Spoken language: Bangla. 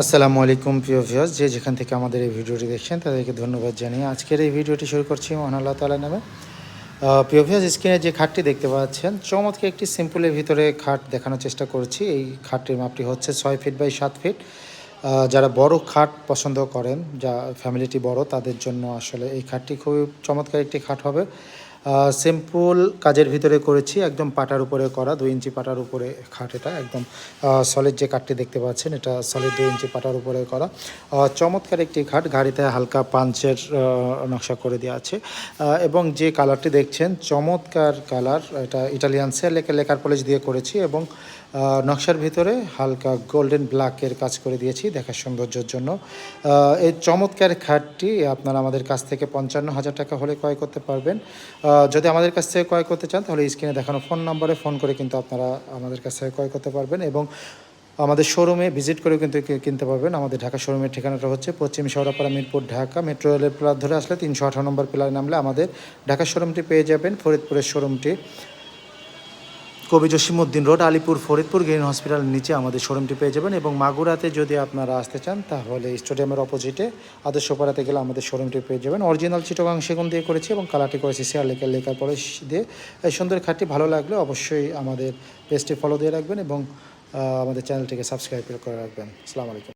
আসসালামু আলাইকুম প্রিয় ভিউয়ার্স, যে যেখান থেকে আমাদের এই ভিডিওটি দেখছেন তাদেরকে ধন্যবাদ জানিয়ে আজকের এই ভিডিওটি শুরু করছি মহান আল্লাহ তাআলার নামে। প্রিয় ভিউয়ার্স, স্ক্রিনে যে খাটটি দেখতে পাচ্ছেন চমৎকার একটি সিম্পলের ভিতরে খাট দেখানোর চেষ্টা করছি। এই খাটটির মাপটি হচ্ছে 6 ফিট বাই 7 ফিট। যারা বড় খাট পছন্দ করেন, যা ফ্যামিলিটি বড়, তাদের জন্য আসলে এই খাটটি খুবই চমৎকার একটি খাট হবে। সিম্পল কাজের ভিতরে করেছি, একদম পাটার উপরে করা, 2 ইঞ্চি পাটার উপরে খাট। এটা একদম সলিড যে কাঠটি দেখতে পাচ্ছেন, এটা সলিড 2 ইঞ্চি পাটার উপরে করা। চমৎকার একটি খাট, গাড়িতে হালকা পাঞ্চের নকশা করে দেওয়া আছে। এবং যে কালারটি দেখছেন চমৎকার কালার, এটা ইটালিয়ান সেল লেকার পলিশ দিয়ে করেছি এবং নকশার ভিতরে হালকা গোল্ডেন ব্ল্যাকের কাজ করে দিয়েছি দেখার সৌন্দর্যের জন্য। এই চমৎকার খাটটি আপনারা আমাদের কাছ থেকে 55,000 টাকা হলে ক্রয় করতে পারবেন। যদি আমাদের কাছ থেকে ক্রয় করতে চান তাহলে স্ক্রিনে দেখানো ফোন নম্বরে ফোন করে কিন্তু আপনারা আমাদের কাছ থেকে ক্রয় করতে পারবেন এবং আমাদের শোরুমে ভিজিট করেও কিন্তু কিনতে পারবেন। আমাদের ঢাকা শোরুমের ঠিকানাটা হচ্ছে পশ্চিম শেওড়াপাড়া, মিরপুর, ঢাকা। মেট্রো রেলের পিলার ধরে আসলে 318 নম্বর পিলারে নামলে আমাদের ঢাকা শোরুমটি পেয়ে যাবেন। ফরিদপুরের শোরুমটি কবি জসিমউদ্দিন রোড, আলিপুর, ফরিদপুর গ্রিন হসপিটালের নিচে আমাদের শোরুমটি পেয়ে যাবেন। এবং মাগুরাতে যদি আপনারা আসতে চান তাহলে স্টেডিয়ামের অপোজিটে আদর্শপাড়াতে গেলে আমাদের শোরুমটি পেয়ে যাবেন। অরিজিনাল চিটাগাং সেগুন দিয়ে করেছি এবং কালারটি করেছি শেয়ার লেকার পলিশ দিয়ে। এই সুন্দর খাটটি ভালো লাগলে অবশ্যই আমাদের পেজটি ফলো দিয়ে রাখবেন এবং আমাদের চ্যানেলটিকে সাবস্ক্রাইব করে রাখবেন। আসসালামু আলাইকুম।